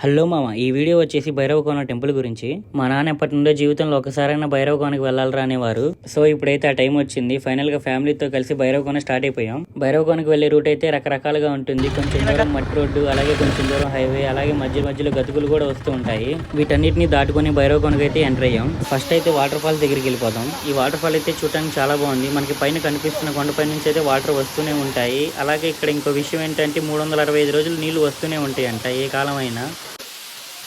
Hello మామ, ఈ video వచ్చేసి భైరవకోన టెంపుల్ గురించి. మా నాన్న ఎప్పటి నుండో జీవితంలో ఒకసారైనా భైరవకోనకి వెళ్ళాలరా అనేవారు. సో ఇప్పుడైతే ఆ టైం వచ్చింది. ఫైనల్ గా ఫ్యామిలీతో కలిసి భైరవకోన స్టార్ట్ అయిపోయాం. భైరవకోనకి వెళ్లే రూట్ అయితే రకరకాలుగా ఉంటుంది. కొంచెం దూరం మట్టి రోడ్డు, అలాగే కొంచెం దూరం హైవే, అలాగే మధ్యలో గతుకులు కూడా వస్తూ ఉంటాయి. వీటన్నిటిని దాటుకుని భైరవకోనకి అయితే ఎంటర్ అయ్యాం. ఫస్ట్ అయితే వాటర్ ఫాల్ దగ్గరికి వెళ్ళిపోదాం. ఈ వాటర్ ఫాల్ అయితే చూడడానికి చాలా బాగుంది. మనకి పైన కనిపిస్తున్న కొండపై నుంచి అయితే వాటర్ వస్తూనే ఉంటాయి. అలాగే ఇక్కడ ఇంకో విషయం ఏంటంటే 365 రోజులు నీళ్లు వస్తూనే ఉంటాయి అంట, ఏ కాలం అయినా.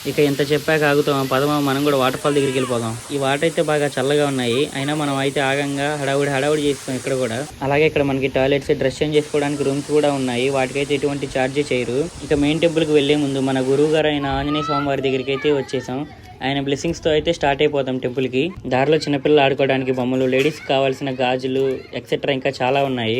ఇక ఇంత చెప్పాక ఆగుతాం, పదమా మనం కూడా వాటర్ ఫాల్ దగ్గరికి వెళ్ళిపోదాం. ఈ వాటర్ అయితే బాగా చల్లగా ఉన్నాయి. అయినా మనం అయితే ఆగంగా హడావుడి చేస్తాం ఇక్కడ కూడా. అలాగే ఇక్కడ మనకి టాయిలెట్స్, డ్రెస్ చేంజ్ చేసుకోవడానికి రూమ్స్ కూడా ఉన్నాయి. వాటికైతే ఎటువంటి ఛార్జ్ చేయరు. ఇక మెయిన్ టెంపుల్ కి వెళ్లే ముందు మన గురువు గారు అయిన ఆంజనేయ స్వామి వారి దగ్గరికి అయితే వచ్చేసాం. ఆయన బ్లెస్సింగ్స్ తో అయితే స్టార్ట్ అయిపోతాం టెంపుల్ కి. దారిలో చిన్నపిల్లలు ఆడుకోవడానికి బొమ్మలు, లేడీస్ కావాల్సిన గాజులు ఎక్సెట్రా ఇంకా చాలా ఉన్నాయి.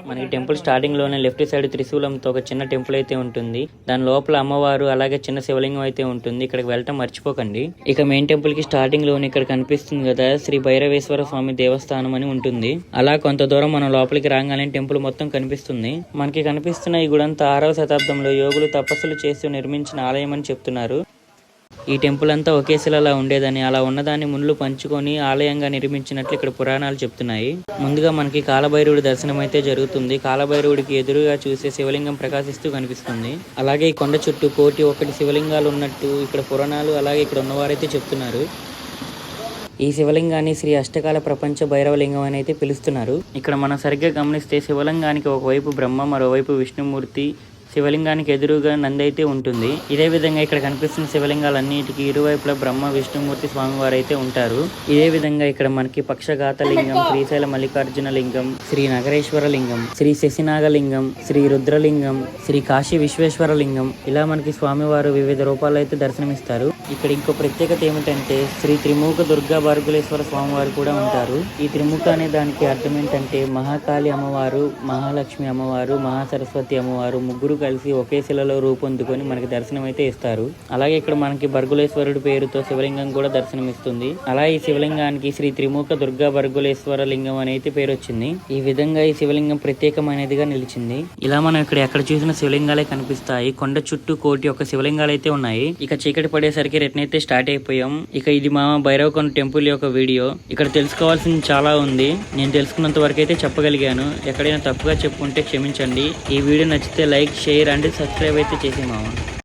మనకి టెంపుల్ స్టార్టింగ్ లోనే లెఫ్ట్ సైడ్ త్రిశూలంతో ఒక చిన్న టెంపుల్ అయితే ఉంటుంది. దాని లోపల అమ్మవారు అలాగే చిన్న శివలింగం అయితే ఉంటుంది. ఇక్కడికి వెళ్ళటం మర్చిపోకండి. ఇక మెయిన్ టెంపుల్ కి స్టార్టింగ్ లోనే ఇక్కడ కనిపిస్తుంది కదా, శ్రీ భైరవేశ్వర స్వామి దేవస్థానం అని ఉంటుంది. అలా కొంత దూరం మనం లోపలికి రాగానే టెంపుల్ మొత్తం కనిపిస్తుంది. మనకి కనిపిస్తున్న ఈ గుడంతా 6వ శతాబ్దంలో యోగులు తపస్సులు చేస్తూ నిర్మించిన ఆలయం అని చెప్తున్నారు. ఈ టెంపుల్ అంతా ఒకే శిలలా ఉండేదని, అలా ఉన్నదాన్ని ముళ్ళు పంచుకొని ఆలయంగా నిర్మించినట్లు ఇక్కడ పురాణాలు చెప్తున్నాయి. ముందుగా మనకి కాలభైరవుడి దర్శనం అయితే జరుగుతుంది. కాలభైరవుడికి ఎదురుగా చూసే శివలింగం ప్రకాశిస్తూ కనిపిస్తుంది. అలాగే ఈ కొండ చుట్టూ 1 శివలింగాలు ఉన్నట్టు ఇక్కడ పురాణాలు, అలాగే ఇక్కడ ఉన్నవారైతే చెప్తున్నారు. ఈ శివలింగాన్ని శ్రీ అష్టకాల ప్రపంచ భైరవలింగం అని అయితే పిలుస్తున్నారు. ఇక్కడ మనం సరిగ్గా గమనిస్తే శివలింగానికి ఒకవైపు బ్రహ్మ, మరోవైపు విష్ణుమూర్తి, శివలింగానికి ఎదురుగా నంది అయితే ఉంటుంది. ఇదే విధంగా ఇక్కడ కనిపిస్తున్న శివలింగాలన్నిటికీ ఇరువైపులా బ్రహ్మ, విష్ణుమూర్తి స్వామివారు అయితే ఉంటారు. ఇదే విధంగా ఇక్కడ మనకి పక్షఘాత లింగం, శ్రీశైల మల్లికార్జున లింగం, శ్రీ నగరేశ్వర లింగం, శ్రీ శశినాగలింగం, శ్రీ రుద్రలింగం, శ్రీ కాశీ విశ్వేశ్వర లింగం, ఇలా మనకి స్వామివారు వివిధ రూపాల్లో అయితే దర్శనమిస్తారు. ఇక్కడ ఇంకో ప్రత్యేకత ఏమిటంటే శ్రీ త్రిముఖ దుర్గా బార్గులేశ్వర స్వామివారు కూడా ఉంటారు. ఈ త్రిముఖ అనే దానికి అర్థం ఏంటంటే మహాకాళి అమ్మవారు, మహాలక్ష్మి అమ్మవారు, మహాసరస్వతి అమ్మవారు ముగ్గురు కలిసి ఒకే శిలలో రూపొందుకొని మనకి దర్శనం అయితే ఇస్తారు. అలాగే ఇక్కడ మనకి బర్గులేశ్వరుడి పేరుతో శివలింగం కూడా దర్శనమిస్తుంది. అలా ఈ శివలింగానికి శ్రీ త్రిముఖ దుర్గా బర్గులేశ్వర లింగం అనేది పేరు వచ్చింది. ఈ విధంగా ఈ శివలింగం ప్రత్యేకమైనదిగా నిలిచింది. ఇలా మనం ఇక్కడ ఎక్కడ చూసిన శివలింగాలే కనిపిస్తాయి. కొండ చుట్టూ 1 శివలింగాలు అయితే ఉన్నాయి. ఇక చీకటి పడేసరికి రిటర్న్ అయితే స్టార్ట్ అయిపోయాం. ఇక ఇది మా భైరవకోన టెంపుల్ యొక్క వీడియో. ఇక్కడ తెలుసుకోవాల్సింది చాలా ఉంది. నేను తెలుసుకున్నంత వరకు అయితే చెప్పగలిగాను. ఎక్కడైనా తప్పుగా చెప్పుకుంటే క్షమించండి. ఈ వీడియో నచ్చితే లైక్, షేర్ అండ్ సబ్స్క్రైబ్ అయితే చేసి మామ.